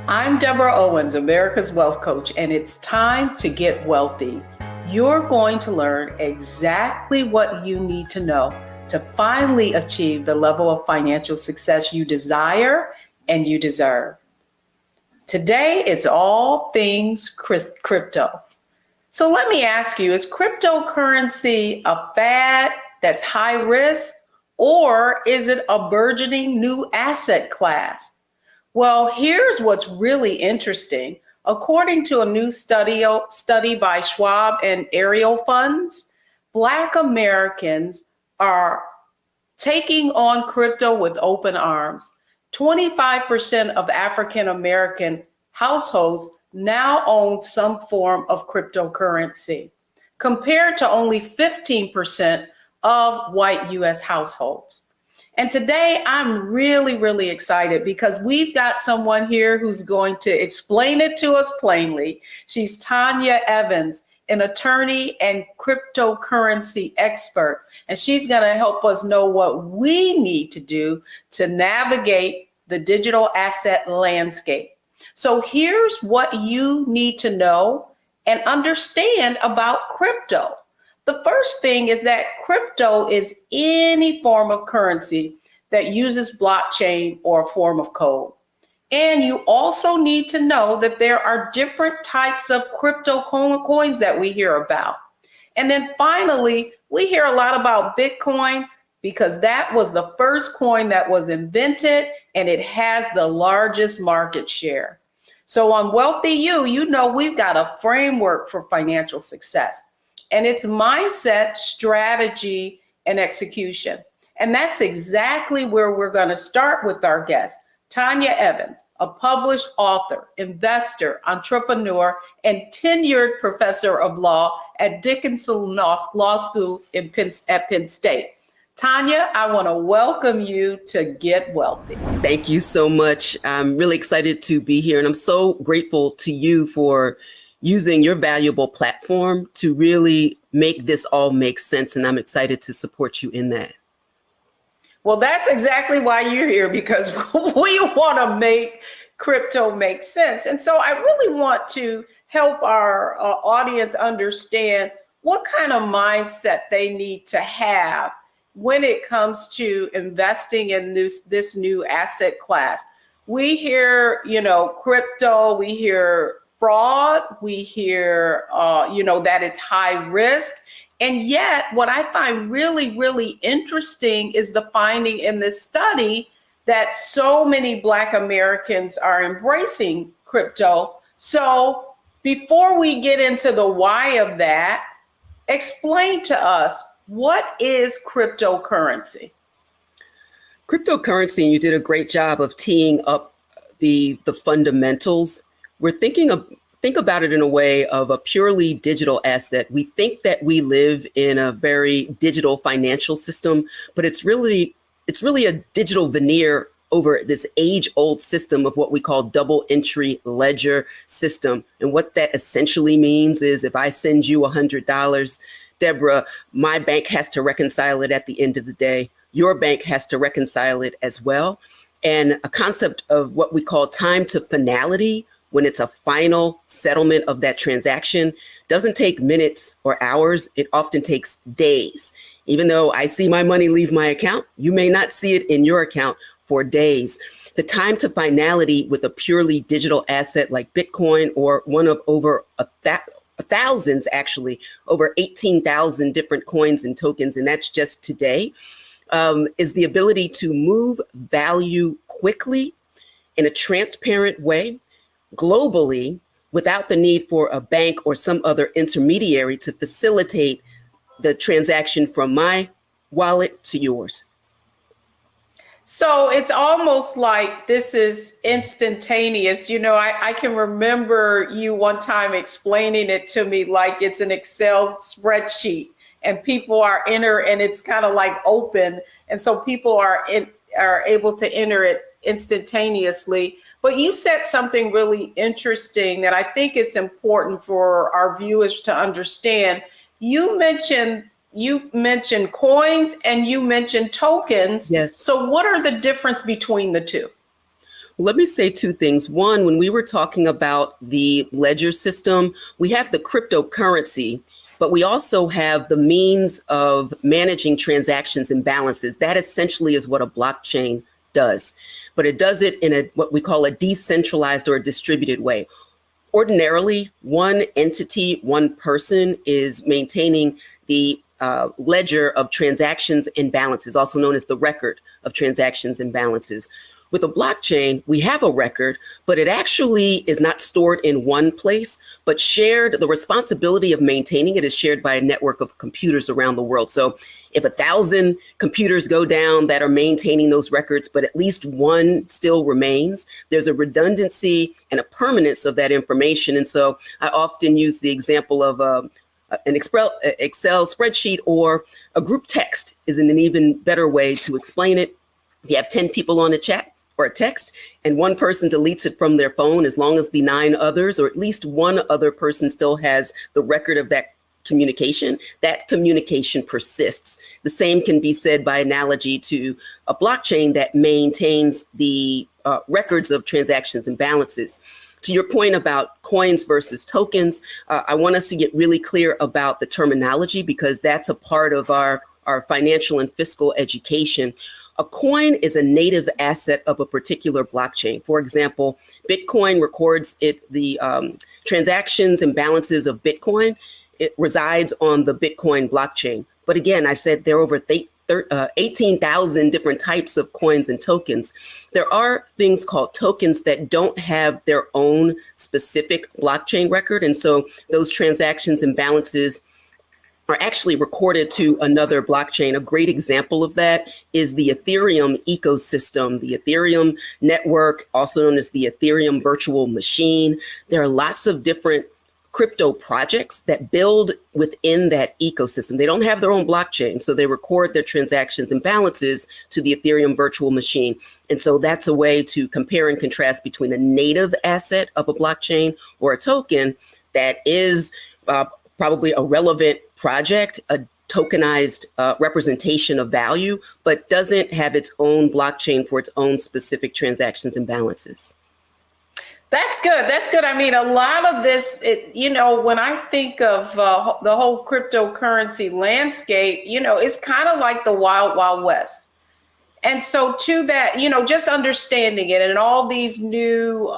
I'm Deborah Owens, America's Wealth Coach, and it's time to get wealthy. You're going to learn exactly what you need to know to finally achieve the level of financial success you desire and you deserve. Today, it's all things crypto. So let me ask you, is cryptocurrency a fad that's high risk, or is it a burgeoning new asset class? Well, here's what's really interesting. According to a new study by Schwab and Ariel Funds, Black Americans are taking on crypto with open arms. 25% of African American households now own some form of cryptocurrency, compared to only 15% of white US households. And today I'm really excited because we've got someone here who's going to explain it to us plainly. She's Tanya Evans, an attorney and cryptocurrency expert, and she's going to help us know what we need to do to navigate the digital asset landscape. So here's what you need to know and understand about crypto. The first thing is that crypto is any form of currency that uses blockchain or a form of code. And you also need to know that there are different types of crypto coins that we hear about. And then finally, we hear a lot about Bitcoin because that was the first coin that was invented and it has the largest market share. So on Wealthy you know we've got a framework for financial success. And it's mindset, strategy, and execution. And that's exactly where we're going to start with our guest, Tanya Evans, a published author, investor, entrepreneur, and tenured professor of law at Dickinson Law School at Penn State. Tanya, I want to welcome you to Get Wealthy. Thank you so much. I'm really excited to be here, and I'm so grateful to you for using your valuable platform to really make this all make sense. And I'm excited to support you in that. Well, that's exactly why you're here, because we want to make crypto make sense. And so I really want to help our audience understand what kind of mindset they need to have when it comes to investing in this new asset class. We hear, crypto, we hear fraud, we hear, that it's high risk. And yet what I find really interesting is the finding in this study that so many Black Americans are embracing crypto. So before we get into the why of that, explain to us, what is cryptocurrency? Cryptocurrency, and you did a great job of teeing up the fundamentals. Think about it in a way of a purely digital asset. We think that we live in a very digital financial system, but it's really a digital veneer over this age-old system of what we call double entry ledger system. And what that essentially means is if I send you $100, Deborah, my bank has to reconcile it at the end of the day. Your bank has to reconcile it as well. And a concept of what we call time to finality, when it's a final settlement of that transaction, doesn't take minutes or hours. It often takes days. Even though I see my money leave my account, you may not see it in your account for days. The time to finality with a purely digital asset like Bitcoin, or one of over thousands, actually, over 18,000 different coins and tokens, and that's just today, is the ability to move value quickly in a transparent way, globally, without the need for a bank or some other intermediary to facilitate the transaction from my wallet to yours. So it's almost like this is instantaneous. I can remember you one time explaining it to me like it's an Excel spreadsheet and people are and it's kind of like open. And so people are able to enter it instantaneously. But you said something really interesting that I think it's important for our viewers to understand. You mentioned coins and you mentioned tokens. Yes. So what are the difference between the two? Let me say two things. One, when we were talking about the ledger system, we have the cryptocurrency, but we also have the means of managing transactions and balances. That essentially is what a blockchain does, but it does it in what we call a decentralized or a distributed way. Ordinarily, one entity, one person is maintaining the ledger of transactions and balances, also known as the record of transactions and balances. With a blockchain, we have a record, but it actually is not stored in one place, but shared. The responsibility of maintaining it is shared by a network of computers around the world. So if 1,000 computers go down that are maintaining those records, but at least one still remains, there's a redundancy and a permanence of that information. And so I often use the example of an Excel spreadsheet, or a group text is an even better way to explain it. If you have 10 people on a chat or a text, and one person deletes it from their phone, as long as the 9 others, or at least one other person, still has the record of that communication persists. The same can be said by analogy to a blockchain that maintains the records of transactions and balances. To your point about coins versus tokens, I want us to get really clear about the terminology, because that's a part of our financial and fiscal education. A coin is a native asset of a particular blockchain. For example, Bitcoin records the transactions and balances of Bitcoin. It resides on the Bitcoin blockchain. But again, I said there are over 18,000 different types of coins and tokens. There are things called tokens that don't have their own specific blockchain record. And so those transactions and balances are actually recorded to another blockchain. A great example of that is the Ethereum ecosystem, the Ethereum network, also known as the Ethereum virtual machine. There are lots of different crypto projects that build within that ecosystem. They don't have their own blockchain, so they record their transactions and balances to the Ethereum virtual machine. And so that's a way to compare and contrast between a native asset of a blockchain or a token that is probably a relevant project, a tokenized representation of value, but doesn't have its own blockchain for its own specific transactions and balances. That's good. That's good. I mean, a lot of this, when I think of the whole cryptocurrency landscape, it's kind of like the wild, wild west. And so to that, just understanding it and all these new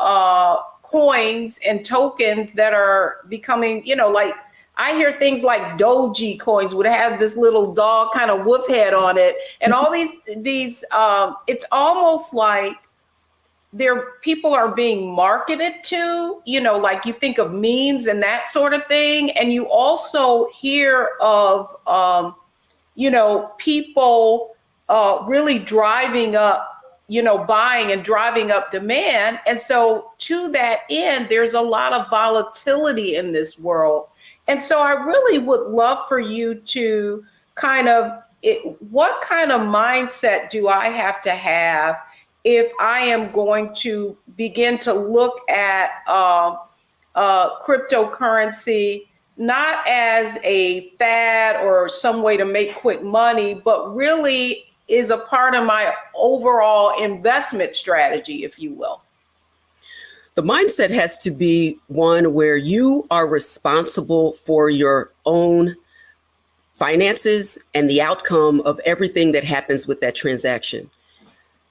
coins and tokens that are becoming, like, I hear things like Doji coins would have this little dog kind of wolf head on it, and all these it's almost like people are being marketed to, like you think of memes and that sort of thing. And you also hear of, people really driving up, buying and driving up demand. And so to that end, there's a lot of volatility in this world. And so I really would love for you to what kind of mindset do I have to have if I am going to begin to look at cryptocurrency, not as a fad or some way to make quick money, but really is a part of my overall investment strategy, if you will? The mindset has to be one where you are responsible for your own finances and the outcome of everything that happens with that transaction.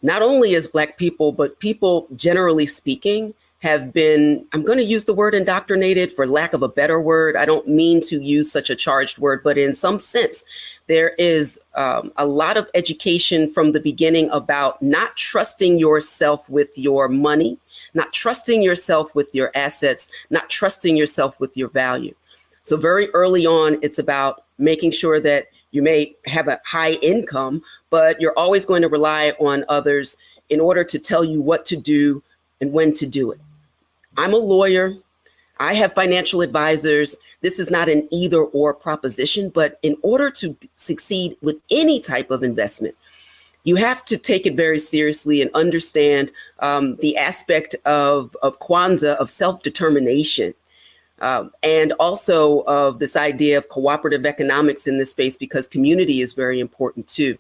Not only as Black people, but people generally speaking have been, I'm going to use the word indoctrinated for lack of a better word. I don't mean to use such a charged word, but in some sense, there is a lot of education from the beginning about not trusting yourself with your money, not trusting yourself with your assets, not trusting yourself with your value. So very early on, it's about making sure that you may have a high income, but you're always going to rely on others in order to tell you what to do and when to do it. I'm a lawyer. I have financial advisors. This is not an either or proposition, but in order to succeed with any type of investment, you have to take it very seriously and understand the aspect of Kwanzaa, of self-determination, and also of this idea of cooperative economics in this space, because community is very important too.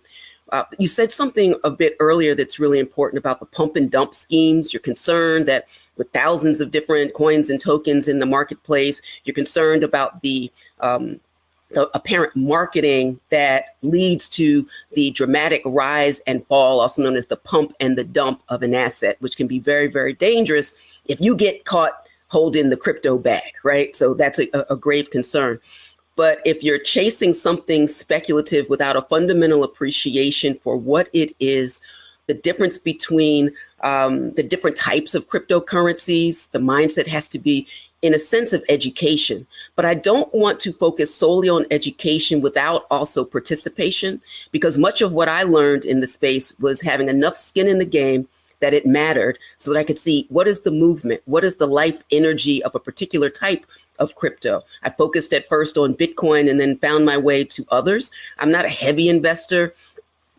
You said something a bit earlier that's really important about the pump and dump schemes. You're concerned that with thousands of different coins and tokens in the marketplace, you're concerned about the apparent marketing that leads to the dramatic rise and fall, also known as the pump and the dump of an asset, which can be very, very dangerous if you get caught holding the crypto bag, right? So that's a grave concern. But if you're chasing something speculative without a fundamental appreciation for what it is, the difference between the different types of cryptocurrencies, the mindset has to be in a sense of education. But I don't want to focus solely on education without also participation, because much of what I learned in the space was having enough skin in the game that it mattered so that I could see what is the movement, what is the life energy of a particular type of crypto. I focused at first on Bitcoin and then found my way to others. I'm not a heavy investor,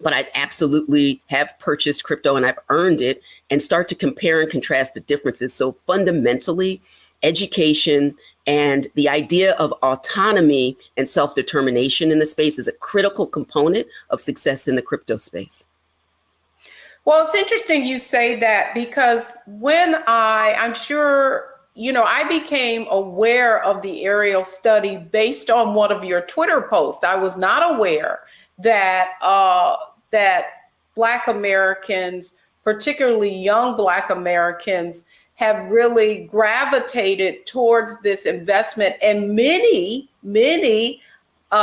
but I absolutely have purchased crypto and I've earned it, and start to compare and contrast the differences. So fundamentally, education and the idea of autonomy and self-determination in the space is a critical component of success in the crypto space. Well, it's interesting you say that, because when I'm sure, I became aware of the aerial study based on one of your Twitter posts. I was not aware that that Black Americans, particularly young Black Americans, have really gravitated towards this investment. And many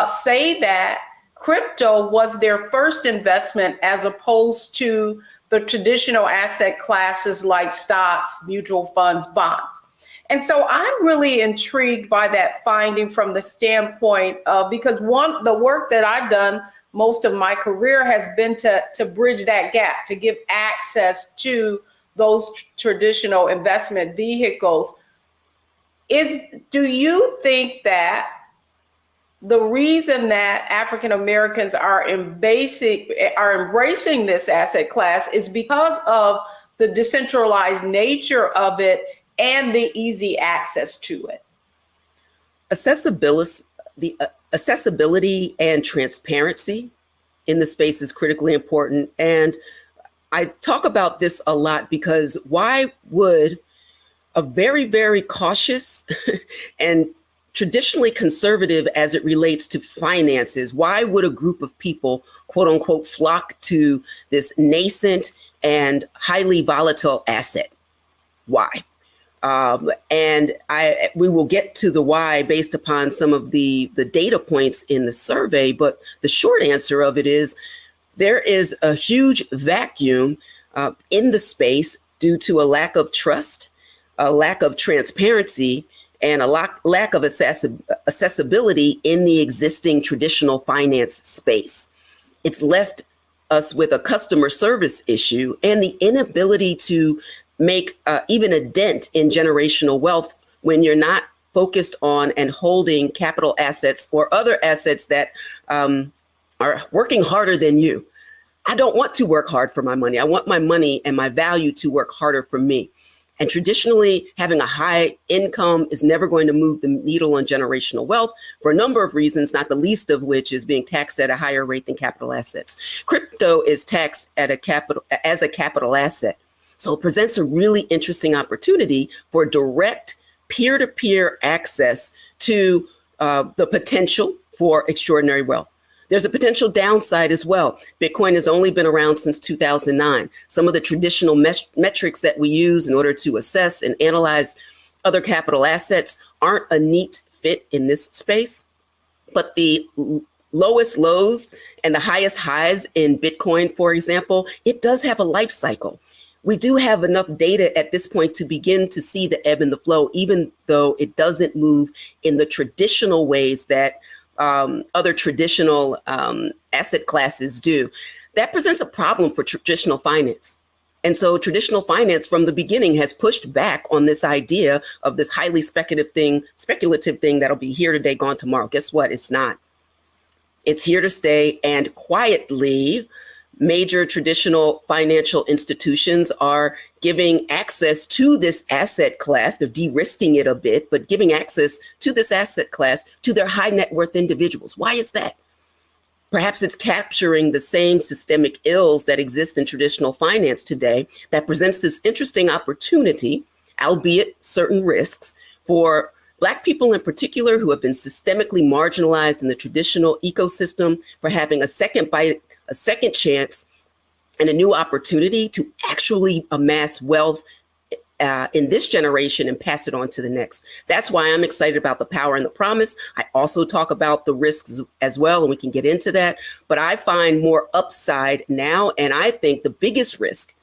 say that crypto was their first investment as opposed to the traditional asset classes like stocks, mutual funds, bonds. And so I'm really intrigued by that finding from the standpoint of, because the work that I've done most of my career has been to bridge that gap, to give access to those traditional investment vehicles. Do you think that the reason that African Americans are embracing this asset class is because of the decentralized nature of it and the easy access to it? Accessibility and transparency in the space is critically important. And I talk about this a lot because why would a very, very cautious and traditionally conservative as it relates to finances, why would a group of people, quote unquote, flock to this nascent and highly volatile asset? Why? And we will get to the why based upon some of the data points in the survey. But the short answer of it is there is a huge vacuum in the space due to a lack of trust, a lack of transparency, and a lack of accessibility in the existing traditional finance space. It's left us with a customer service issue and the inability to make even a dent in generational wealth when you're not focused on and holding capital assets or other assets that are working harder than you. I don't want to work hard for my money. I want my money and my value to work harder for me. And traditionally, having a high income is never going to move the needle on generational wealth for a number of reasons, not the least of which is being taxed at a higher rate than capital assets. Crypto is taxed as a capital asset. So it presents a really interesting opportunity for direct peer-to-peer access to the potential for extraordinary wealth. There's a potential downside as well. Bitcoin has only been around since 2009. Some of the traditional metrics that we use in order to assess and analyze other capital assets aren't a neat fit in this space. But the lowest lows and the highest highs in Bitcoin, for example, it does have a life cycle. We do have enough data at this point to begin to see the ebb and the flow, even though it doesn't move in the traditional ways that other traditional asset classes do. That presents a problem for traditional finance. And so traditional finance from the beginning has pushed back on this idea of this highly speculative thing that'll be here today, gone tomorrow. Guess what? It's not. It's here to stay. And quietly, major traditional financial institutions are giving access to this asset class. They're de-risking it a bit, but giving access to this asset class to their high net worth individuals. Why is that? Perhaps it's capturing the same systemic ills that exist in traditional finance today that presents this interesting opportunity, albeit certain risks, for Black people in particular who have been systemically marginalized in the traditional ecosystem for having a second bite, a second chance, and a new opportunity to actually amass wealth in this generation and pass it on to the next. That's why I'm excited about the power and the promise. I also talk about the risks as well, and we can get into that. But I find more upside now, and I think the biggest risk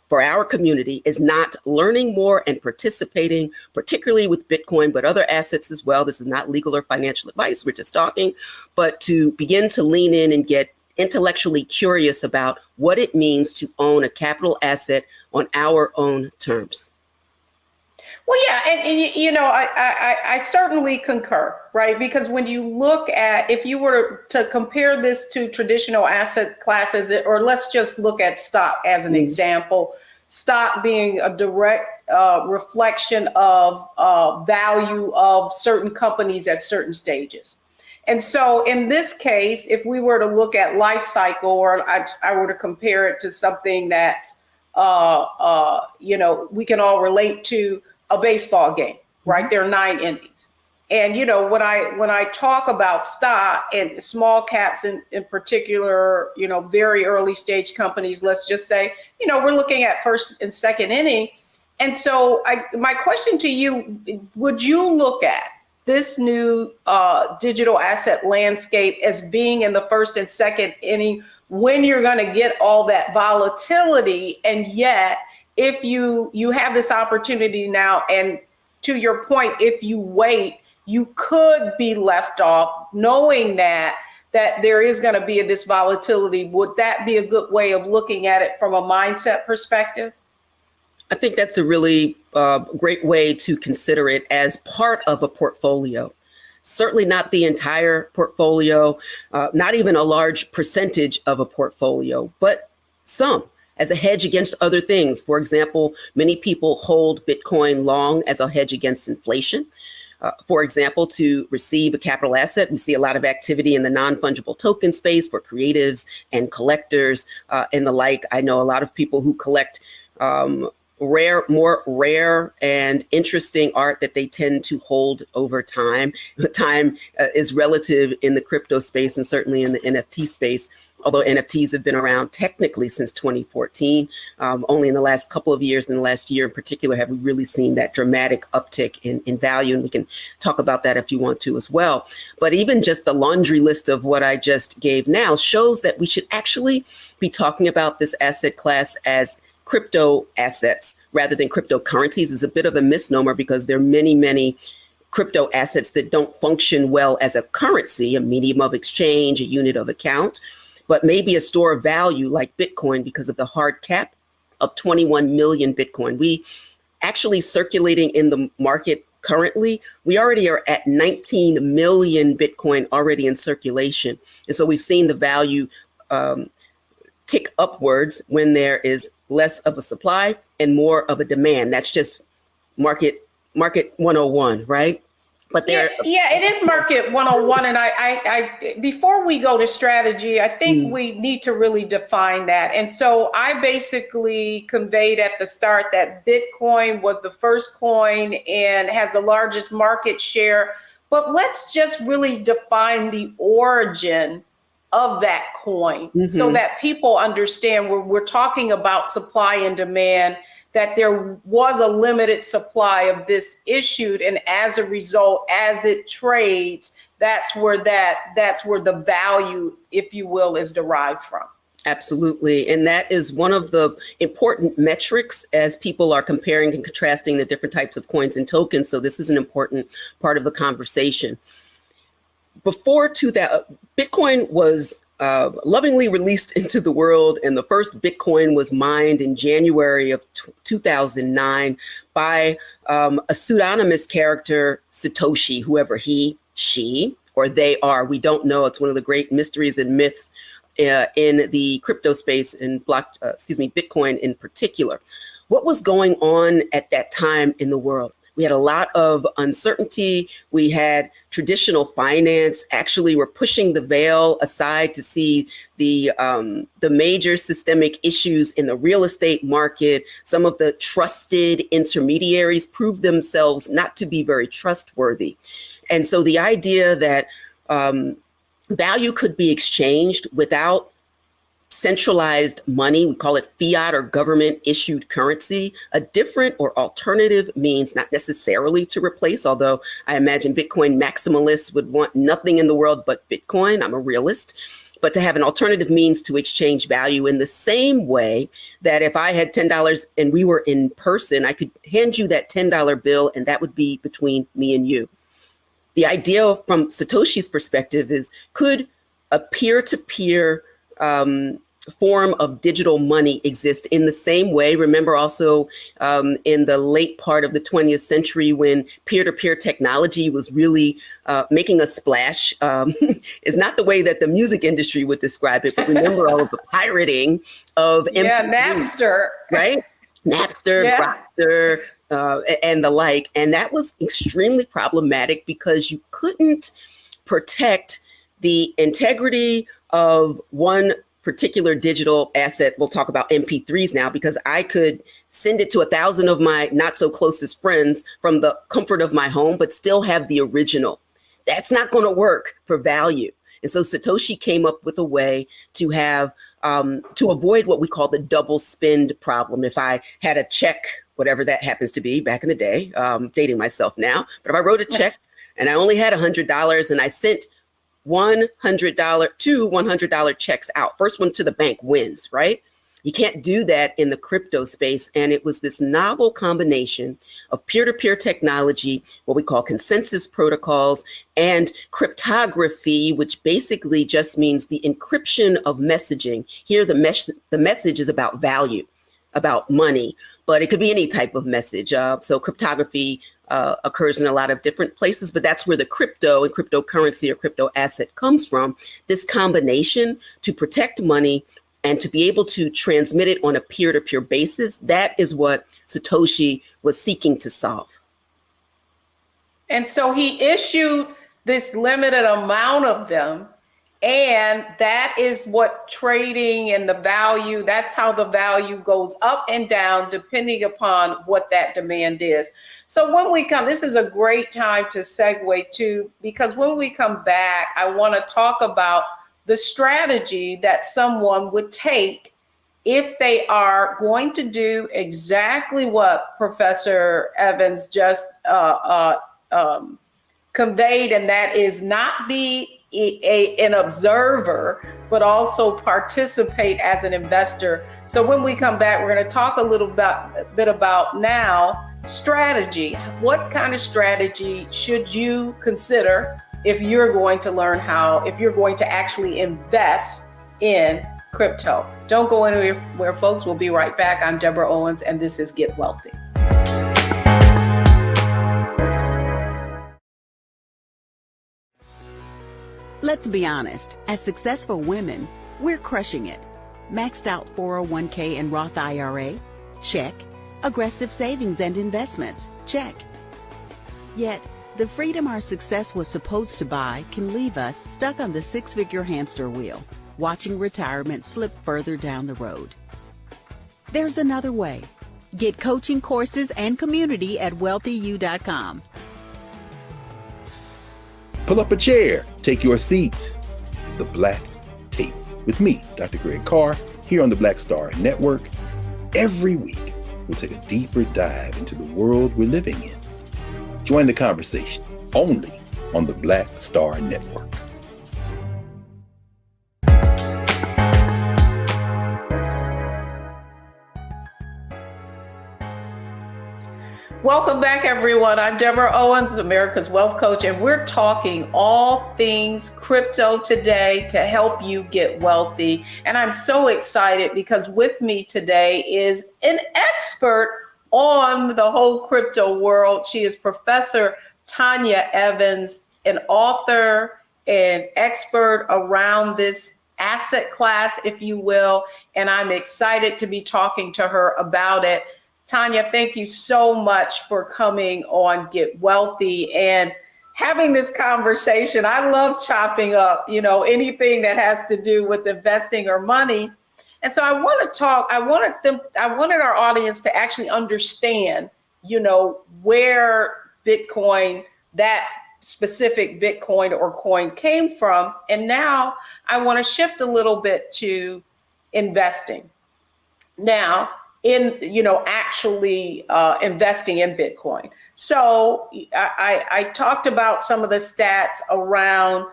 for our community is not learning more and participating, particularly with Bitcoin, but other assets as well. This is not legal or financial advice. We're just talking, but to begin to lean in and get intellectually curious about what it means to own a capital asset on our own terms. Well, yeah, and you know, I certainly concur, right? Because when you look at, if you were to compare this to traditional asset classes, or let's just look at stock as an example, stock being a direct reflection of value of certain companies at certain stages. And so in this case, if we were to look at life cycle, or I were to compare it to something that's, you know, we can all relate to a baseball game, right? There are 9 innings. And, you know, when I talk about stock and small caps in particular, you know, very early stage companies, let's just say, you know, we're looking at first and second inning. And so my question to you, would you look at this new digital asset landscape as being in the first and second inning when you're going to get all that volatility? And yet, if you have this opportunity now, and to your point, if you wait, you could be left off knowing that there is going to be this volatility. Would that be a good way of looking at it from a mindset perspective? I think that's a really great way to consider it as part of a portfolio. Certainly not the entire portfolio, not even a large percentage of a portfolio, but some, as a hedge against other things. For example, many people hold Bitcoin long as a hedge against inflation. For example, to receive a capital asset, we see a lot of activity in the non-fungible token space for creatives and collectors and the like. I know a lot of people who collect more rare and interesting art that they tend to hold over time. Time is relative in the crypto space and certainly in the NFT space. Although NFTs have been around technically since 2014, only in the last couple of years, in the last year in particular, have we really seen that dramatic uptick in value. And we can talk about that if you want to as well. But even just the laundry list of what I just gave now shows that we should actually be talking about this asset class as crypto assets rather than cryptocurrencies. Is a bit of a misnomer because there are many crypto assets that don't function well as a currency, a medium of exchange, a unit of account, but maybe a store of value like Bitcoin because of the hard cap of 21 million Bitcoin. We actually circulating in the market currently, we already are at 19 million Bitcoin already in circulation. And so we've seen the value tick upwards when there is less of a supply and more of a demand. That's just market 101, right? But yeah, it is market 101. And I before we go to strategy, I think we need to really define that. And so I basically conveyed at the start that Bitcoin was the first coin and has the largest market share. But let's just really define the origin of that coin so that people understand we're talking about supply and demand, that there was a limited supply of this issued. And as a result, as it trades, that's where the value, if you will, is derived from. Absolutely. And that is one of the important metrics as people are comparing and contrasting the different types of coins and tokens. So this is an important part of the conversation. Before Bitcoin was lovingly released into the world, and the first Bitcoin was mined in January of 2009 by a pseudonymous character, Satoshi, whoever he, she, or they are. We don't know. It's one of the great mysteries and myths in the crypto space and Bitcoin in particular. What was going on at that time in the world? We had a lot of uncertainty. We had traditional finance actually were pushing the veil aside to see the major systemic issues in the real estate market. Some of the trusted intermediaries proved themselves not to be very trustworthy. And so the idea that value could be exchanged without centralized money, we call it fiat or government issued currency, a different or alternative means, not necessarily to replace, although I imagine Bitcoin maximalists would want nothing in the world but Bitcoin. I'm a realist. But to have an alternative means to exchange value in the same way that if I had $10 and we were in person, I could hand you that $10 bill and that would be between me and you. The idea from Satoshi's perspective is, could a peer-to-peer form of digital money exist in the same way? Remember also in the late part of the 20th century when peer-to-peer technology was really making a splash, is not the way that the music industry would describe it, but remember all of the pirating of Yeah, MP3s, Napster. right? Napster, Yeah. Grokster, and the like. And that was extremely problematic because you couldn't protect the integrity of one particular digital asset. We'll talk about MP3s now, because I could send it to 1,000 of my not so closest friends from the comfort of my home, but still have the original. That's not going to work for value. And so Satoshi came up with a way to have, to avoid what we call the double spend problem. If I had a check, whatever that happens to be back in the day, dating myself now, but if I wrote a check and I only had $100 and I sent two $100 checks out, first one to the bank wins, right? You can't do that in the crypto space. And it was this novel combination of peer-to-peer technology, what we call consensus protocols, and cryptography, which basically just means the encryption of messaging. Here, the message is about value, about money, but it could be any type of message. So cryptography occurs in a lot of different places, but that's where the crypto and cryptocurrency or crypto asset comes from. This combination to protect money and to be able to transmit it on a peer-to-peer basis, that is what Satoshi was seeking to solve. And so he issued this limited amount of them. And that is what trading and the value, that's how the value goes up and down depending upon what that demand is. So when we come, this is a great time to segue to, because when we come back, I want to talk about the strategy that someone would take if they are going to do exactly what Professor Evans just conveyed, and that is not be an observer, but also participate as an investor. So when we come back, we're going to talk a bit about now strategy. What kind of strategy should you consider if you're going to learn if you're going to actually invest in crypto? Don't go anywhere, folks. We'll be right back. I'm Deborah Owens, and this is Get Wealthy. Let's be honest, as successful women, we're crushing it. Maxed out 401k and Roth IRA? Check. Aggressive savings and investments? Check. Yet, the freedom our success was supposed to buy can leave us stuck on the six-figure hamster wheel, watching retirement slip further down the road. There's another way. Get coaching courses and community at wealthyu.com. Pull up a chair, take your seat. The Black Tape with me, Dr. Greg Carr, here on the Black Star Network. Every week, we'll take a deeper dive into the world we're living in. Join the conversation only on the Black Star Network. Welcome back, everyone. I'm Deborah Owens, America's Wealth Coach, and we're talking all things crypto today to help you get wealthy. And I'm so excited because with me today is an expert on the whole crypto world. She is Professor Tanya Evans, an author and expert around this asset class, if you will. And I'm excited to be talking to her about it. Tanya, thank you so much for coming on Get Wealthy and having this conversation. I love chopping up, anything that has to do with investing or money. And so I wanted our audience to actually understand, where Bitcoin, that specific Bitcoin or coin came from. And now I want to shift a little bit to investing. Now, actually investing in Bitcoin. So I talked about some of the stats around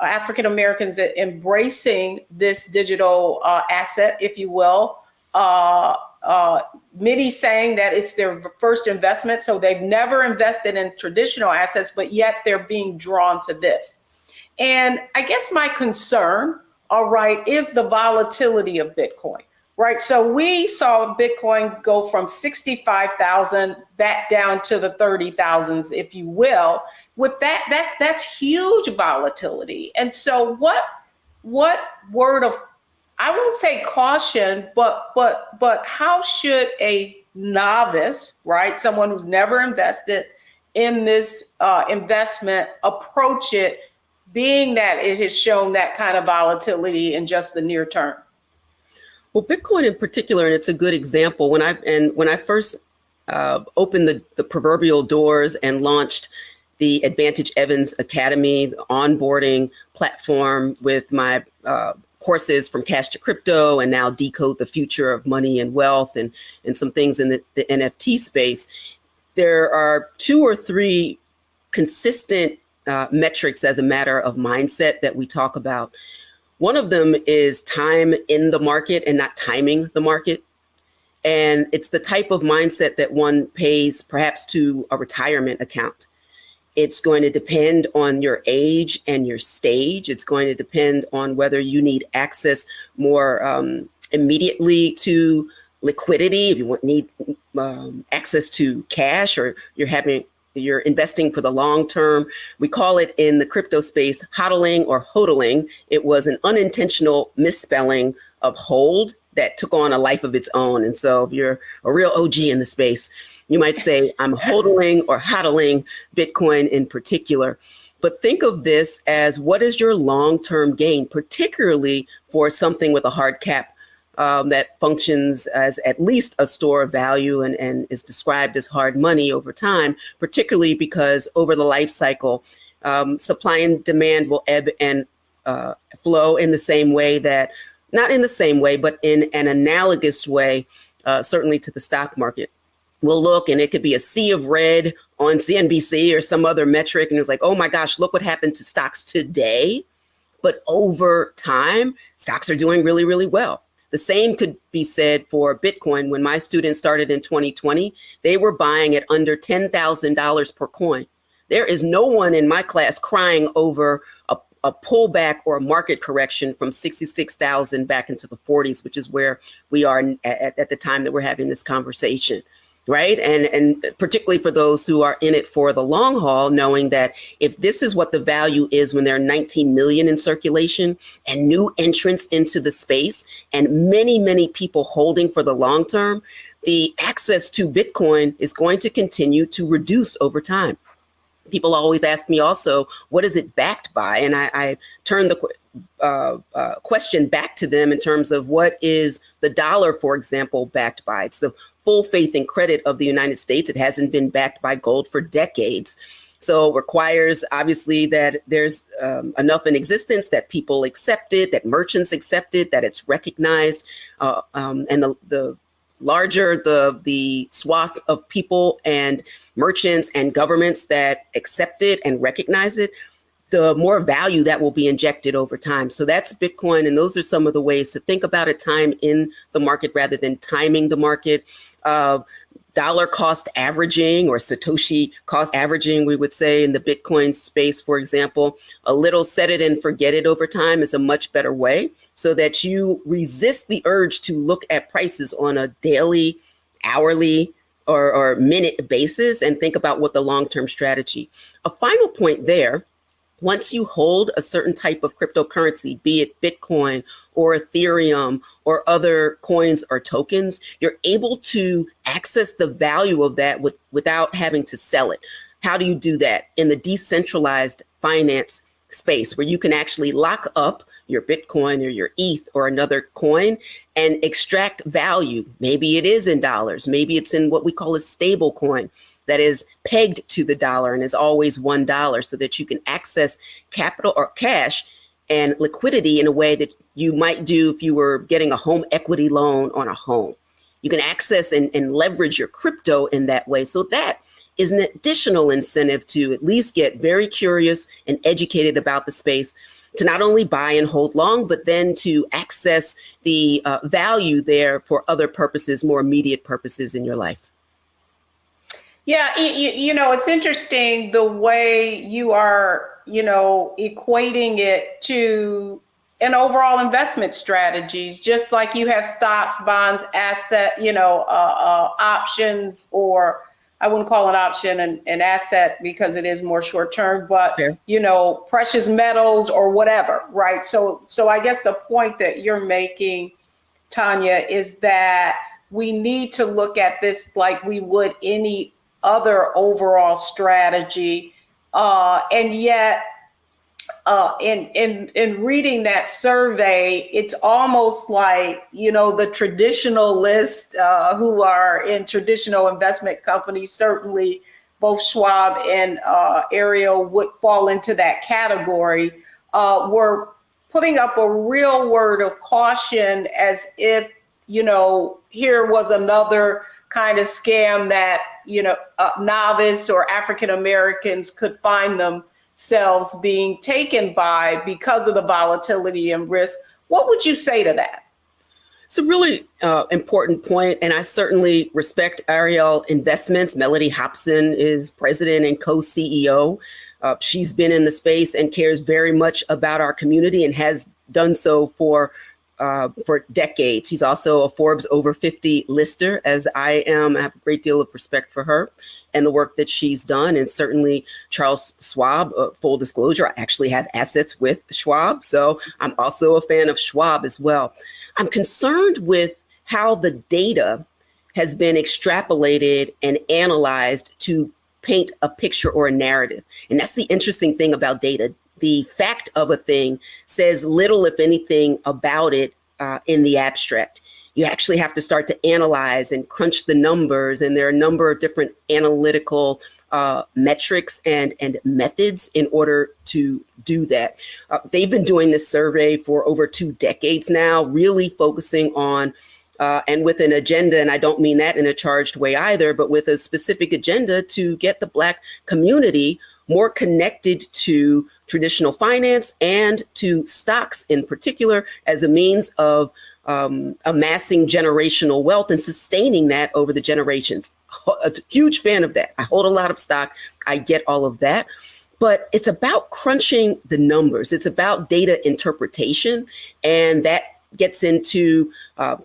African Americans embracing this digital asset, if you will. Many saying that it's their first investment, so they've never invested in traditional assets, but yet they're being drawn to this. And I guess my concern, is the volatility of Bitcoin. Right. So we saw Bitcoin go from 65,000 back down to the 30,000s, if you will. With that's huge volatility. And so what word of, I won't say caution, but how should a novice, right, someone who's never invested in this investment, approach it, being that it has shown that kind of volatility in just the near term? Well, Bitcoin in particular, and it's a good example. When I first opened the proverbial doors and launched the Advantage Evans Academy, the onboarding platform with my courses from Cash to Crypto, and now Decode the Future of Money and Wealth, and some things in the NFT space, there are 2 or 3 consistent metrics as a matter of mindset that we talk about. One of them is time in the market and not timing the market. And it's the type of mindset that one pays perhaps to a retirement account. It's going to depend on your age and your stage. It's going to depend on whether you need access more immediately to liquidity, if you need access to cash, or you're investing for the long term. We call it in the crypto space hodling or hodling. It was an unintentional misspelling of hold that took on a life of its own. And so if you're a real OG in the space, you might say I'm hodling or hodling Bitcoin in particular. But think of this as, what is your long-term gain, particularly for something with a hard cap that functions as at least a store of value and is described as hard money over time, particularly because over the life cycle, supply and demand will ebb and flow in the same way that, not in the same way, but in an analogous way, certainly to the stock market. We'll look and it could be a sea of red on CNBC or some other metric. And it's like, oh my gosh, look what happened to stocks today. But over time, stocks are doing really, really well. The same could be said for Bitcoin. When my students started in 2020, they were buying at under $10,000 per coin. There is no one in my class crying over a pullback or a market correction from 66,000 back into the 40s, which is where we are at the time that we're having this conversation. Right. And particularly for those who are in it for the long haul, knowing that if this is what the value is when there are 19 million in circulation and new entrants into the space and many, many people holding for the long term, the access to Bitcoin is going to continue to reduce over time. People always ask me also, what is it backed by? And I turn the question back to them in terms of what is the dollar, for example, backed by? It's the full faith and credit of the United States. It hasn't been backed by gold for decades. So it requires, obviously, that there's enough in existence that people accept it, that merchants accept it, that it's recognized. And the larger the swath of people and merchants and governments that accept it and recognize it, the more value that will be injected over time. So that's Bitcoin. And those are some of the ways to think about it: time in the market rather than timing the market. Dollar cost averaging, or Satoshi cost averaging, we would say in the Bitcoin space, for example. A little set it and forget it over time is a much better way, so that you resist the urge to look at prices on a daily, hourly, or minute basis and think about what the long-term strategy. A final point there Once you hold a certain type of cryptocurrency, be it Bitcoin or Ethereum or other coins or tokens, you're able to access the value of that without having to sell it. How do you do that? In the decentralized finance space, where you can actually lock up your Bitcoin or your ETH or another coin and extract value. Maybe it is in dollars. Maybe it's in what we call a stable coin that is pegged to the dollar and is always $1, so that you can access capital or cash and liquidity in a way that you might do if you were getting a home equity loan on a home. You can access and leverage your crypto in that way. So that is an additional incentive to at least get very curious and educated about the space, to not only buy and hold long, but then to access the value there for other purposes, more immediate purposes in your life. Yeah, it's interesting the way you are, equating it to an overall investment strategies, just like you have stocks, bonds, asset, options, or I wouldn't call an option an asset because it is more short term, but Fair. Precious metals or whatever, right? So I guess the point that you're making, Tanya, is that we need to look at this like we would any other overall strategy, and yet in reading that survey, it's almost like the traditionalists who are in traditional investment companies, certainly both Schwab and Ariel would fall into that category, were putting up a real word of caution, as if here was another kind of scam that novice or African Americans could find themselves being taken by because of the volatility and risk. What would you say to that? It's a really important point, and I certainly respect Ariel Investments. Melody Hobson is president and co-CEO. She's been in the space and cares very much about our community and has done so for decades. She's also a Forbes over 50 lister, as I am. I have a great deal of respect for her and the work that she's done. And certainly Charles Schwab, full disclosure, I actually have assets with Schwab. So I'm also a fan of Schwab as well. I'm concerned with how the data has been extrapolated and analyzed to paint a picture or a narrative. And that's the interesting thing about data. The fact of a thing says little, if anything, about it in the abstract. You actually have to start to analyze and crunch the numbers. And there are a number of different analytical metrics and methods in order to do that. They've been doing this survey for over 2 decades now, really focusing on and with an agenda, and I don't mean that in a charged way either, but with a specific agenda to get the Black community more connected to traditional finance and to stocks in particular as a means of amassing generational wealth and sustaining that over the generations. A huge fan of that. I hold a lot of stock. I get all of that. But it's about crunching the numbers. It's about data interpretation, and that gets into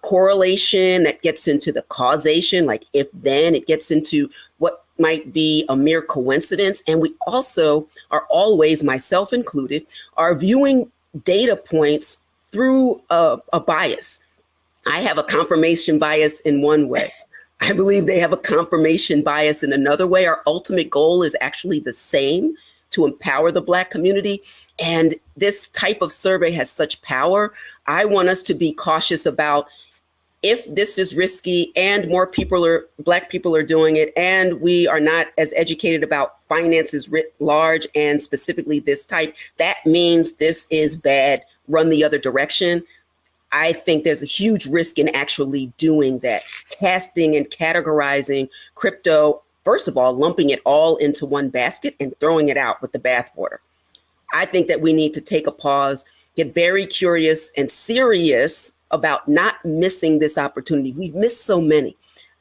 correlation, that gets into the causation, like if then, it gets into what might be a mere coincidence. And we also are always, myself included, are viewing data points through a bias. I have a confirmation bias in one way. I believe they have a confirmation bias in another way. Our ultimate goal is actually the same, to empower the Black community. And this type of survey has such power. I want us to be cautious about if this is risky and more Black people are doing it, and we are not as educated about finances writ large and specifically this type, that means this is bad, run the other direction. I think there's a huge risk in actually doing that, casting and categorizing crypto, first of all, lumping it all into one basket and throwing it out with the bathwater. I think that we need to take a pause, get very curious and serious about not missing this opportunity. We've missed so many,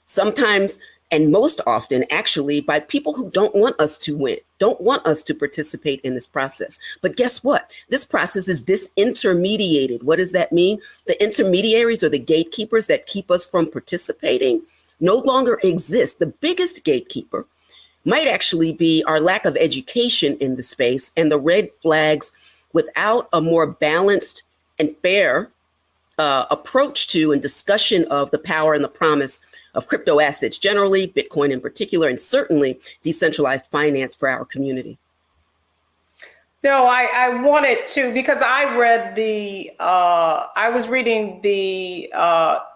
sometimes and most often actually by people who don't want us to win, don't want us to participate in this process. But guess what? This process is disintermediated. What does that mean? The intermediaries or the gatekeepers that keep us from participating no longer exist. The biggest gatekeeper might actually be our lack of education in the space and the red flags without a more balanced and fair approach to and discussion of the power and the promise of crypto assets generally, Bitcoin in particular, and certainly decentralized finance for our community. No, I wanted to, because I read I was reading the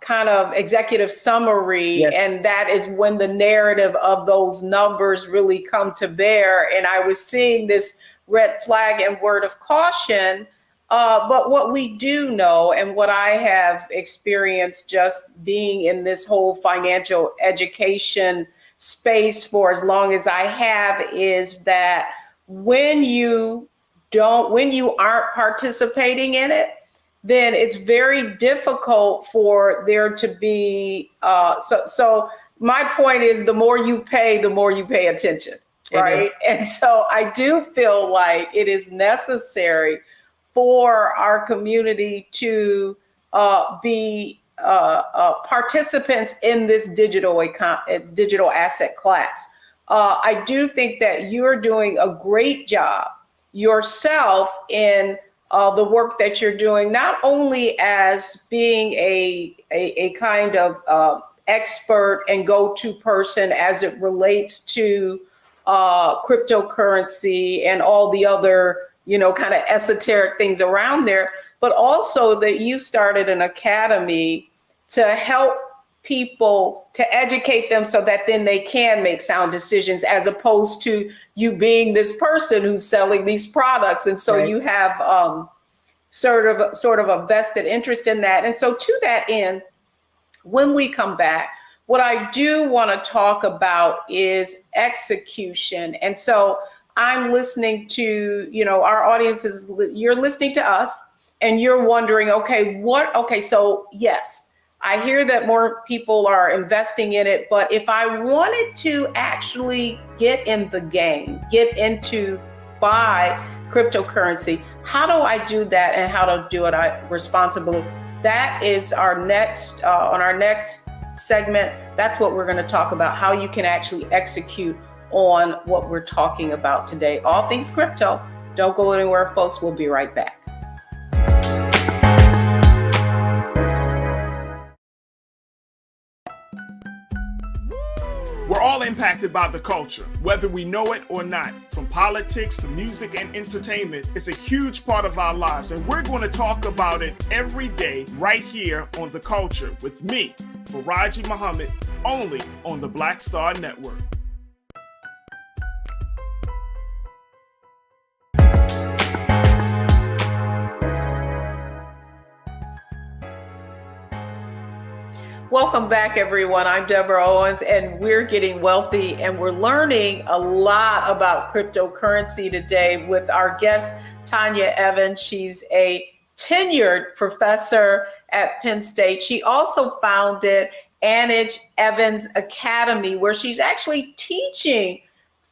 kind of executive summary, Yes. and that is when the narrative of those numbers really come to bear. And I was seeing this red flag and word of caution. But what we do know, and what I have experienced just being in this whole financial education space for as long as I have, is that when you aren't participating in it, then it's very difficult for there to be, so my point is, the more you pay attention, right? And so I do feel like it is necessary for our community to be participants in this digital asset class. I do think that you're doing a great job yourself in the work that you're doing, not only as being a kind of expert and go-to person as it relates to cryptocurrency and all the other, kind of esoteric things around there, but also that you started an academy to help people, to educate them so that then they can make sound decisions, as opposed to you being this person who's selling these products. And so you have sort of a vested interest in that. And so to that end, when we come back, what I do want to talk about is execution. And so I'm listening to, our audiences, you're listening to us and you're wondering, so yes, I hear that more people are investing in it, but if I wanted to actually get in the game, get into buy cryptocurrency, how do I do that and how to do it responsibly? That is our next, on our next segment, that's what we're going to talk about, how you can actually execute on what we're talking about today. All things crypto. Don't go anywhere, folks. We'll be right back. We're all impacted by the culture, whether we know it or not. From politics to music and entertainment, it's a huge part of our lives, and we're going to talk about it every day right here on The Culture with me, Faraji Muhammad, only on the Black Star Network. Welcome back, everyone. I'm Deborah Owens, and we're getting wealthy, and we're learning a lot about cryptocurrency today with our guest, Tanya Evans. She's a tenured professor at Penn State. She also founded Anage Evans Academy, where she's actually teaching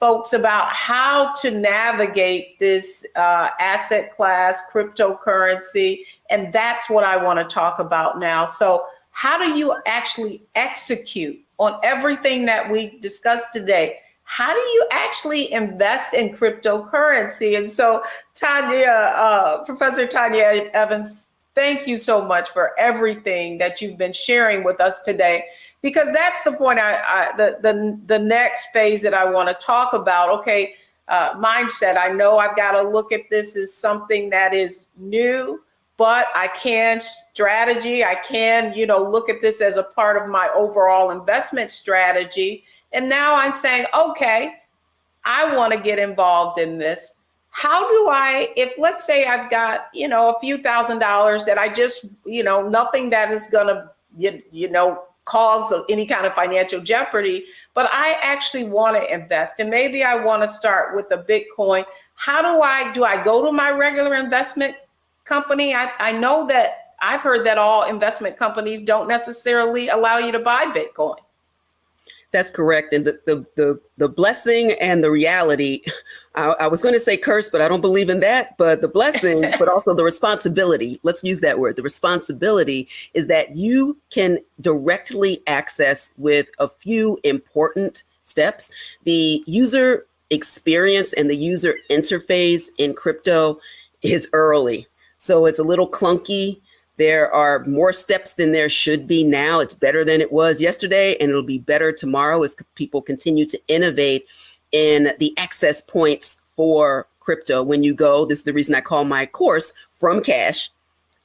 folks about how to navigate this asset class, cryptocurrency, and that's what I want to talk about now. So how do you actually execute on everything that we discussed today? How do you actually invest in cryptocurrency? And so Tanya, Professor Tanya Evans, thank you so much for everything that you've been sharing with us today, because that's the point, the next phase that I want to talk about. Okay, mindset. I know I've got to look at this as something that is new, but I can strategy. I can, look at this as a part of my overall investment strategy. And now I'm saying, okay, I want to get involved in this. How do if let's say I've got, a few $1,000s that I just, nothing that is going to, cause any kind of financial jeopardy, but I actually want to invest, and maybe I want to start with a Bitcoin. How do I go to my regular investment company? I know that I've heard that all investment companies don't necessarily allow you to buy Bitcoin. That's correct. And the blessing and the reality, I was going to say curse, but I don't believe in that. But the blessing, but also the responsibility, let's use that word. The responsibility is that you can directly access with a few important steps. The user experience and the user interface in crypto is early. So it's a little clunky. There are more steps than there should be now. It's better than it was yesterday, and it'll be better tomorrow as people continue to innovate in the access points for crypto. When you go, this is the reason I call my course From Cash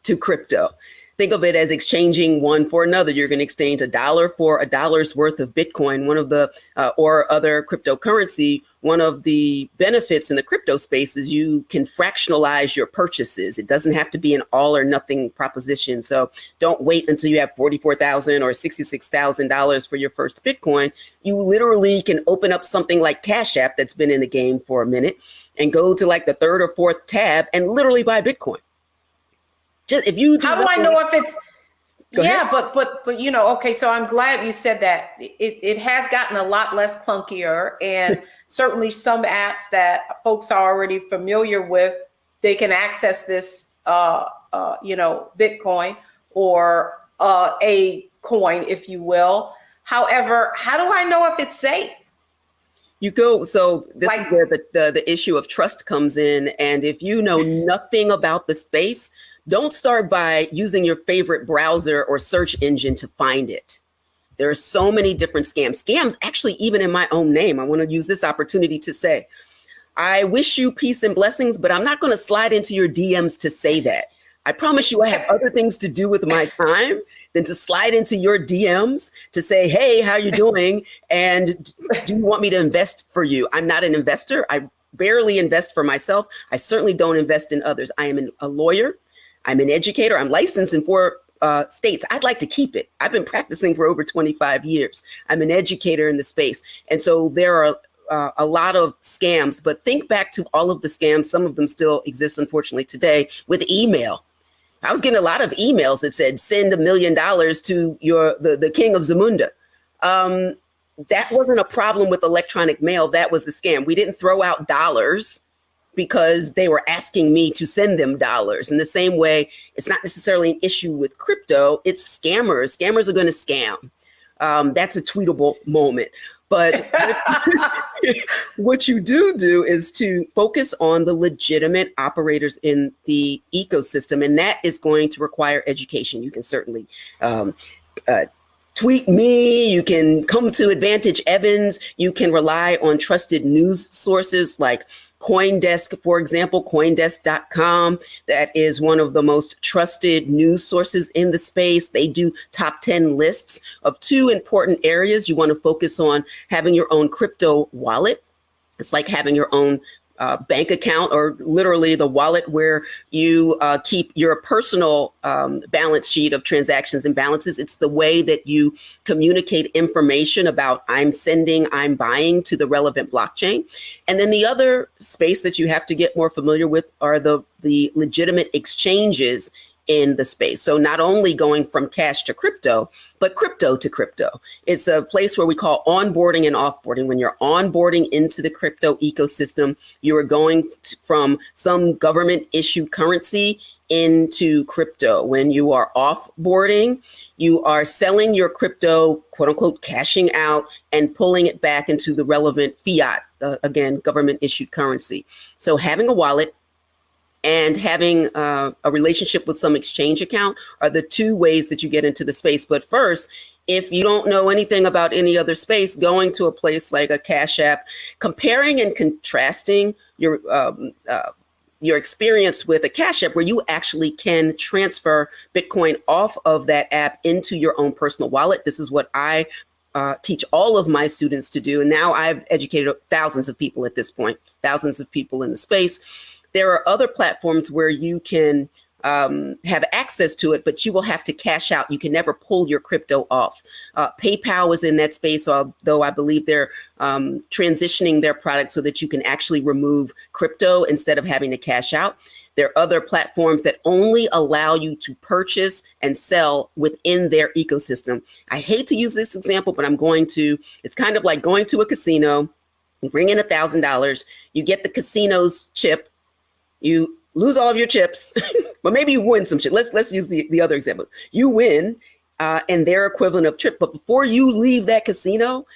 to Crypto. Think of it as exchanging one for another. You're going to exchange $1 for $1's worth of Bitcoin, one of the or other cryptocurrency. One of the benefits in the crypto space is you can fractionalize your purchases. It doesn't have to be an all or nothing proposition. So don't wait until you have $44,000 or $66,000 for your first Bitcoin. You literally can open up something like Cash App that's been in the game for a minute and go to like the third or fourth tab and literally buy Bitcoin. Just if you How do I know if it's Go ahead. but you know, okay, so I'm glad you said that. It has gotten a lot less clunkier, and certainly some apps that folks are already familiar with, they can access this Bitcoin or a coin, if you will. However, how do I know if it's safe? You go, so this is where the issue of trust comes in. And if you know nothing about the space, don't start by using your favorite browser or search engine to find it. There are so many different scams. Scams, actually, even in my own name. I want to use this opportunity to say, I wish you peace and blessings, but I'm not going to slide into your DMs to say that. I promise you I have other things to do with my time than to slide into your DMs to say, hey, how you doing? And do you want me to invest for you? I'm not an investor. I barely invest for myself. I certainly don't invest in others. I am a lawyer. I'm an educator. I'm licensed in 4 states. I'd like to keep it. I've been practicing for over 25 years. I'm an educator in the space. And so there are a lot of scams, but think back to all of the scams. Some of them still exist, unfortunately, today with email. I was getting a lot of emails that said, send $1 million to the king of Zamunda. That wasn't a problem with electronic mail. That was the scam. We didn't throw out dollars because they were asking me to send them dollars. In the same way, it's not necessarily an issue with crypto. It's scammers. Scammers are going to scam. That's a tweetable moment. But what you do is to focus on the legitimate operators in the ecosystem, and that is going to require education. You can certainly tweet me, you can come to Advantage Evans, you can rely on trusted news sources like CoinDesk, for example, CoinDesk.com. That is one of the most trusted news sources in the space. They do top 10 lists of 2 important areas. You want to focus on having your own crypto wallet. It's like having your own bank account, or literally the wallet where you keep your personal balance sheet of transactions and balances. It's the way that you communicate information about I'm sending, I'm buying to the relevant blockchain. And then the other space that you have to get more familiar with are the legitimate exchanges in the space. So not only going from cash to crypto, but crypto to crypto. It's a place where we call onboarding and offboarding. When you're onboarding into the crypto ecosystem, you are going from some government issued currency into crypto. When you are offboarding, you are selling your crypto, quote unquote, cashing out and pulling it back into the relevant fiat, again, government issued currency. So having a wallet and having a relationship with some exchange account are the 2 ways that you get into the space. But first, if you don't know anything about any other space, going to a place like a Cash App, comparing and contrasting your experience with a Cash App where you actually can transfer Bitcoin off of that app into your own personal wallet. This is what I teach all of my students to do. And now I've educated thousands of people at this point, thousands of people in the space. There are other platforms where you can have access to it, but you will have to cash out. You can never pull your crypto off. PayPal is in that space, although I believe they're transitioning their product so that you can actually remove crypto instead of having to cash out. There are other platforms that only allow you to purchase and sell within their ecosystem. I hate to use this example, but I'm going to. It's kind of like going to a casino. You bring in $1,000, you get the casino's chip, you lose all of your chips, but maybe you win some shit. Let's use the other example. You win and their equivalent of chip, but before you leave that casino,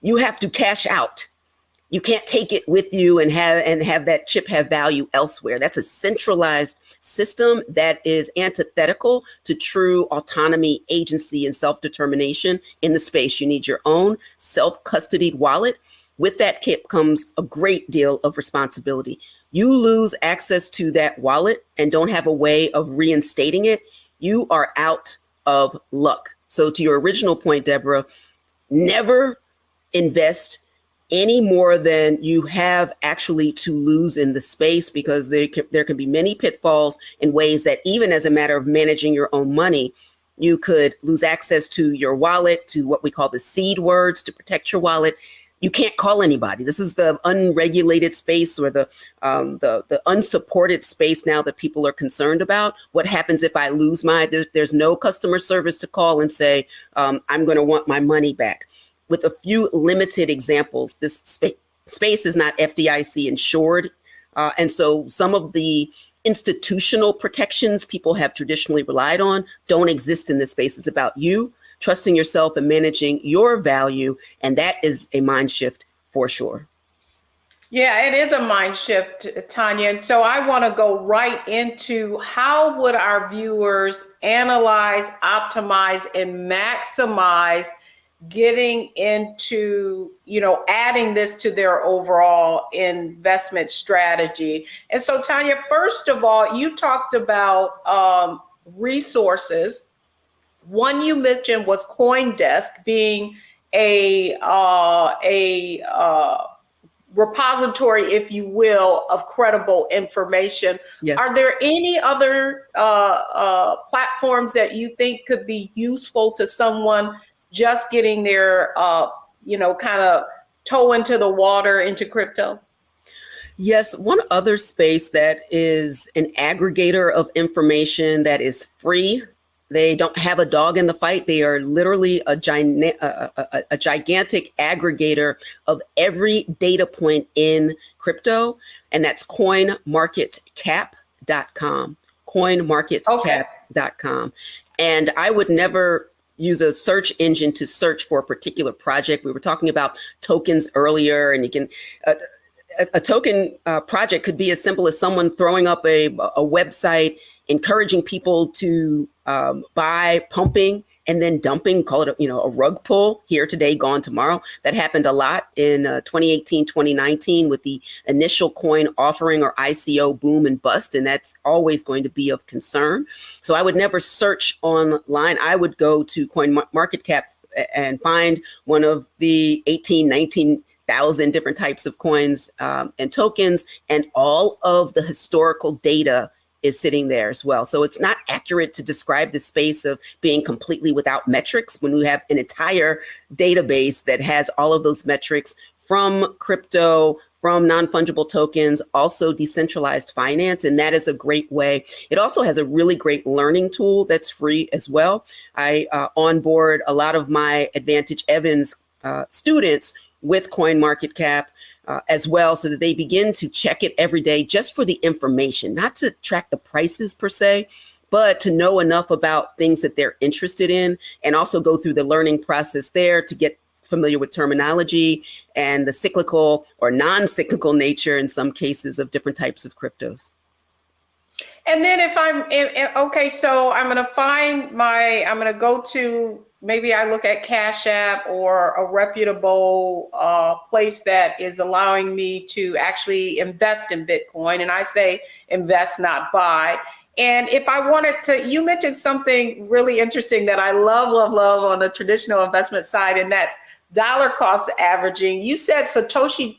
you have to cash out. You can't take it with you and have that chip have value elsewhere. That's a centralized system that is antithetical to true autonomy, agency, and self-determination in the space. You need your own self-custodied wallet. With that kit comes a great deal of responsibility. You lose access to that wallet and don't have a way of reinstating it, you are out of luck. So to your original point, Deborah, never invest any more than you have actually to lose in the space, because there can be many pitfalls in ways that even as a matter of managing your own money, you could lose access to your wallet, to what we call the seed words to protect your wallet. You can't call anybody. This is the unregulated space, or the unsupported space now that people are concerned about. What happens if I lose there's no customer service to call and say, I'm going to want my money back. With a few limited examples, this space is not FDIC insured. And so some of the institutional protections people have traditionally relied on don't exist in this space. It's about you trusting yourself and managing your value. And that is a mind shift for sure. Yeah, it is a mind shift, Tanya. And so I want to go right into how would our viewers analyze, optimize, and maximize getting into, adding this to their overall investment strategy. And so, Tanya, first of all, you talked about resources. One you mentioned was CoinDesk being a repository, if you will, of credible information. Yes. Are there any other platforms that you think could be useful to someone just getting their, kind of toe into the water into crypto? Yes, one other space that is an aggregator of information that is free. They don't have a dog in the fight. They are literally a gigantic aggregator of every data point in crypto, and that's coinmarketcap.com. Coinmarketcap.com. And I would never use a search engine to search for a particular project. We were talking about tokens earlier, and you can a token project could be as simple as someone throwing up a website encouraging people to buy, pumping, and then dumping, call it a rug pull, here today, gone tomorrow. That happened a lot in 2018, 2019 with the initial coin offering or ICO boom and bust, and that's always going to be of concern. So I would never search online. I would go to CoinMarketCap and find one of the 19,000 different types of coins and tokens, and all of the historical data is sitting there as well. So it's not accurate to describe the space of being completely without metrics when we have an entire database that has all of those metrics from crypto, from non-fungible tokens, also decentralized finance. And that is a great way. It also has a really great learning tool that's free as well. I onboard a lot of my Advantage Evans students with CoinMarketCap as well, so that they begin to check it every day just for the information, not to track the prices per se, but to know enough about things that they're interested in, and also go through the learning process there to get familiar with terminology and the cyclical or non-cyclical nature in some cases of different types of cryptos. And then so I'm going to go to, maybe I look at Cash App or a reputable place that is allowing me to actually invest in Bitcoin. And I say invest, not buy. And if I wanted to, you mentioned something really interesting that I love on the traditional investment side, and that's dollar cost averaging. You said Satoshi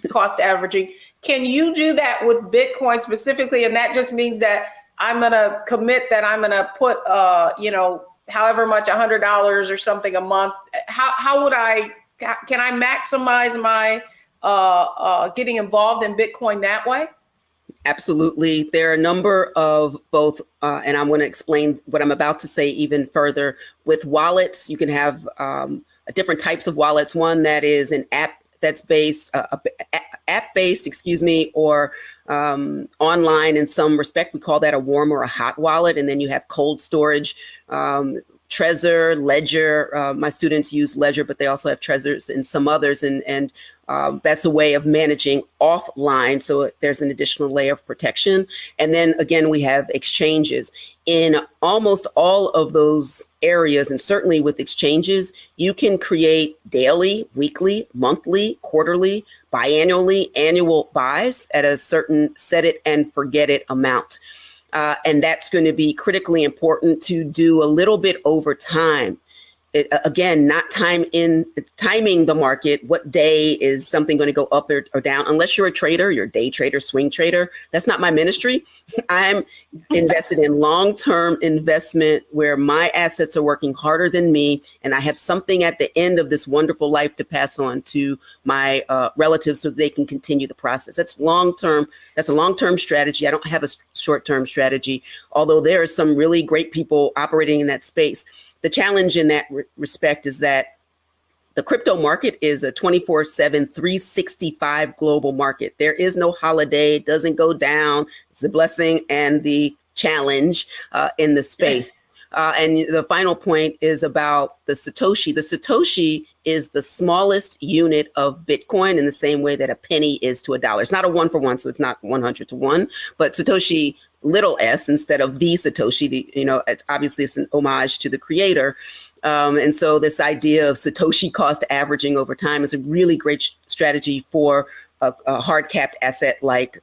cost averaging. Can you do that with Bitcoin specifically? And that just means that I'm going to commit that I'm going to put, however much, $100 or something a month. Can I maximize my getting involved in Bitcoin that way? Absolutely. There are a number of both, and I'm going to explain what I'm about to say even further. With wallets, you can have different types of wallets. One that is an app that's based, or online in some respect. We call that a warm or a hot wallet. And then you have cold storage, Trezor, Ledger. My students use Ledger, but they also have Trezors and some others. And that's a way of managing offline. So there's an additional layer of protection. And then again, we have exchanges. In almost all of those areas, and certainly with exchanges, you can create daily, weekly, monthly, quarterly, biannually, annual buys at a certain set it and forget it amount. And that's going to be critically important to do a little bit over time. Again, not timing the market. What day is something going to go up or down? Unless you're a trader, you're a day trader, swing trader. That's not my ministry. I'm invested in long-term investment where my assets are working harder than me, and I have something at the end of this wonderful life to pass on to my relatives so they can continue the process. That's long-term. That's a long-term strategy. I don't have a short-term strategy, although there are some really great people operating in that space. The challenge in that respect is that the crypto market is a 24/7, 365 global market. There is no holiday. It doesn't go down. It's the blessing and the challenge in the space. And the final point is about the Satoshi. The Satoshi is the smallest unit of Bitcoin in the same way that a penny is to $1. It's not a 1-for-1, so it's not 100 to 1, but Satoshi little s instead of the Satoshi, it's obviously it's an homage to the creator. And so this idea of Satoshi cost averaging over time is a really great strategy for a hard capped asset like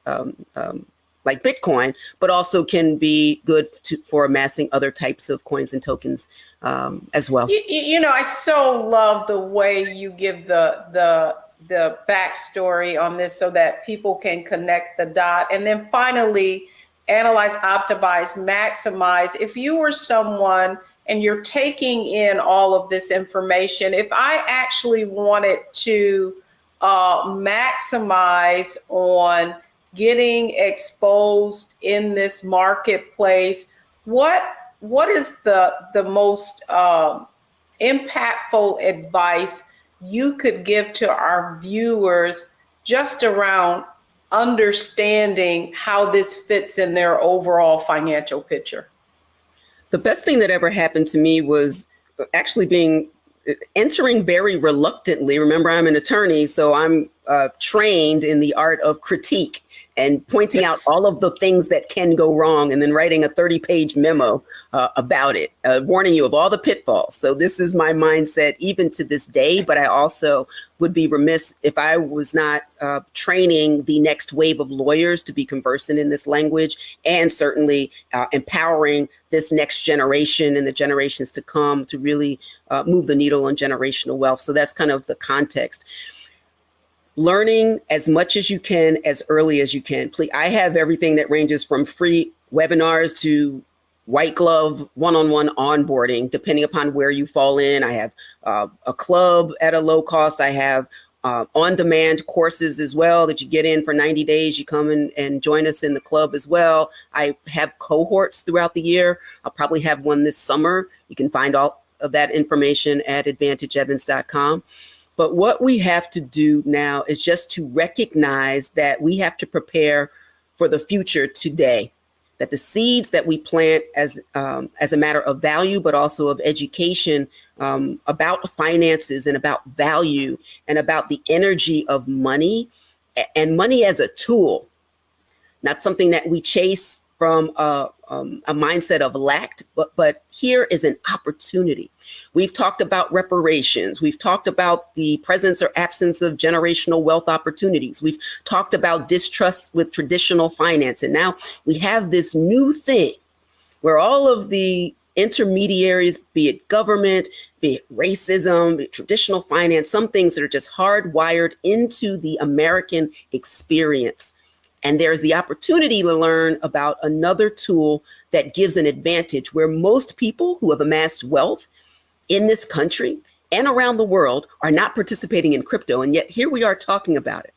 Bitcoin, but also can be good for amassing other types of coins and tokens as well. I so love the way you give the backstory on this so that people can connect the dot. And then finally, analyze, optimize, maximize. If you were someone and you're taking in all of this information, if I actually wanted to maximize on getting exposed in this marketplace, what is the most impactful advice you could give to our viewers just around understanding how this fits in their overall financial picture? The best thing that ever happened to me was actually entering very reluctantly. Remember, I'm an attorney, so I'm trained in the art of critique and pointing out all of the things that can go wrong and then writing a 30-page memo about it, warning you of all the pitfalls. So this is my mindset even to this day, but I also would be remiss if I was not training the next wave of lawyers to be conversant in this language, and certainly empowering this next generation and the generations to come to really move the needle on generational wealth. So that's kind of the context. Learning as much as you can, as early as you can. Please, I have everything that ranges from free webinars to white glove one-on-one onboarding, depending upon where you fall in. I have a club at a low cost. I have on-demand courses as well that you get in for 90 days. You come in and join us in the club as well. I have cohorts throughout the year. I'll probably have one this summer. You can find all of that information at advantageevans.com. But what we have to do now is just to recognize that we have to prepare for the future today, that the seeds that we plant as a matter of value, but also of education about finances and about value and about the energy of money and money as a tool, not something that we chase from a mindset of lack, but here is an opportunity. We've talked about reparations. We've talked about the presence or absence of generational wealth opportunities. We've talked about distrust with traditional finance. And now we have this new thing where all of the intermediaries, be it government, be it racism, be it traditional finance, some things that are just hardwired into the American experience. And there's the opportunity to learn about another tool that gives an advantage where most people who have amassed wealth in this country and around the world are not participating in crypto. And yet here we are talking about it.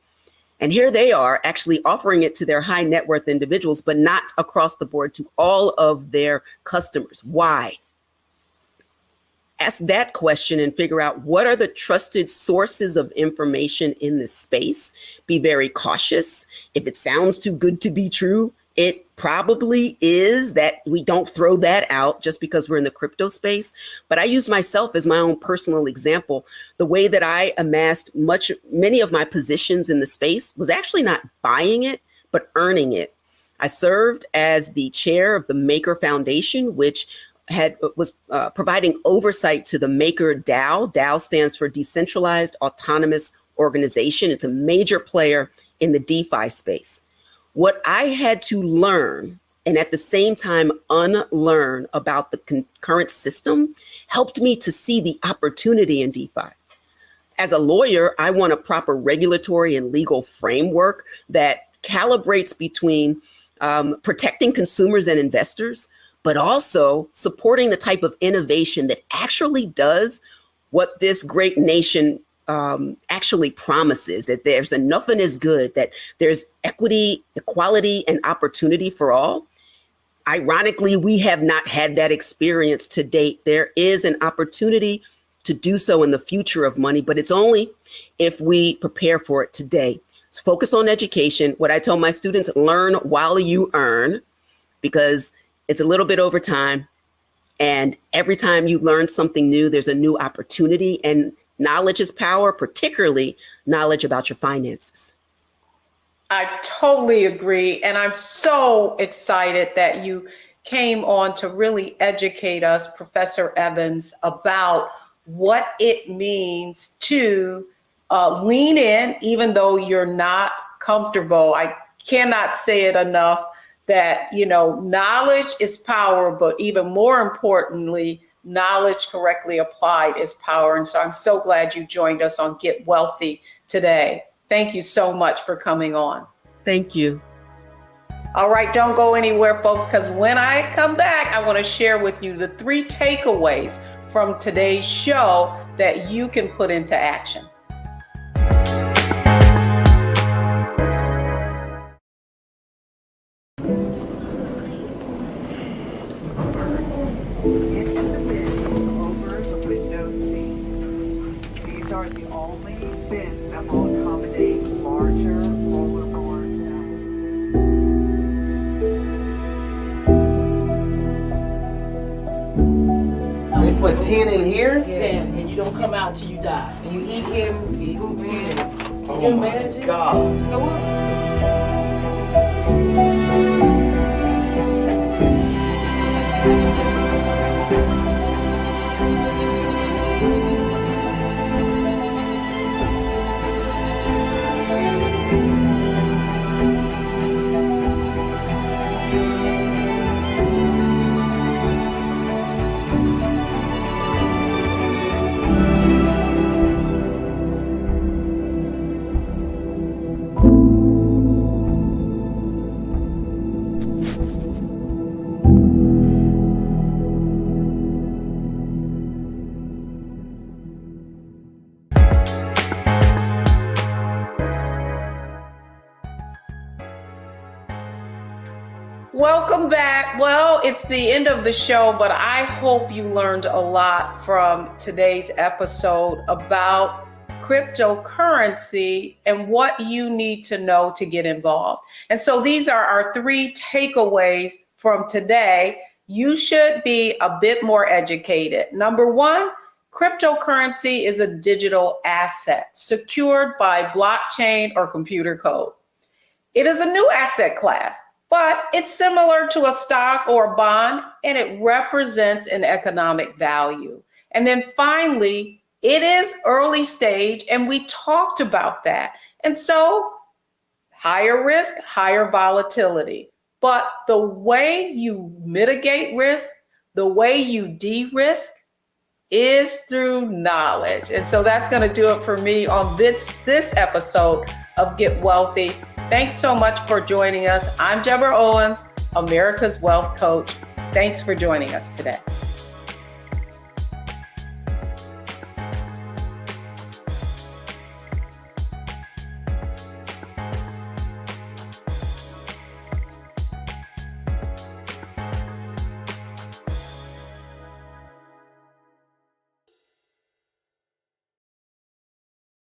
And here they are actually offering it to their high net worth individuals, but not across the board to all of their customers. Why? Ask that question and figure out what are the trusted sources of information in this space. Be very cautious. If it sounds too good to be true, It probably is that we don't throw that out just because we're in the crypto space. But I use myself as my own personal example. The way that I amassed many of my positions in the space was actually not buying it, but earning it. I served as the chair of the Maker Foundation, which was providing oversight to the Maker DAO. DAO stands for Decentralized Autonomous Organization. It's a major player in the DeFi space. What I had to learn and at the same time unlearn about the current system helped me to see the opportunity in DeFi. As a lawyer, I want a proper regulatory and legal framework that calibrates between protecting consumers and investors, but also supporting the type of innovation that actually does what this great nation actually promises, that there's enough and is good, that there's equity, equality, and opportunity for all. Ironically, we have not had that experience to date. There is an opportunity to do so in the future of money, but it's only if we prepare for it today. So focus on education. What I tell my students, learn while you earn, because it's a little bit over time. And every time you learn something new, there's a new opportunity, and knowledge is power, particularly knowledge about your finances. I totally agree. And I'm so excited that you came on to really educate us, Professor Evans, about what it means to lean in, even though you're not comfortable. I cannot say it enough that, knowledge is power, but even more importantly, knowledge correctly applied is power. And so I'm so glad you joined us on Get Wealthy today. Thank you so much for coming on. Thank you. All right, don't go anywhere, folks, because when I come back, I want to share with you the 3 takeaways from today's show that you can put into action. Put 10 in here? 10, and you don't come out till you die. And you eat him, you hoop 10. Oh my God. So what? Welcome back. Well, it's the end of the show, but I hope you learned a lot from today's episode about cryptocurrency and what you need to know to get involved. And so these are our 3 takeaways from today. You should be a bit more educated. Number 1, cryptocurrency is a digital asset secured by blockchain or computer code. It is a new asset class, but it's similar to a stock or a bond, and it represents an economic value. And then finally, it is early stage, and we talked about that. And so higher risk, higher volatility. But the way you mitigate risk, the way you de-risk is through knowledge. And so that's going to do it for me on this episode of Get Wealthy. Thanks so much for joining us. I'm Deborah Owens, America's Wealth Coach. Thanks for joining us today.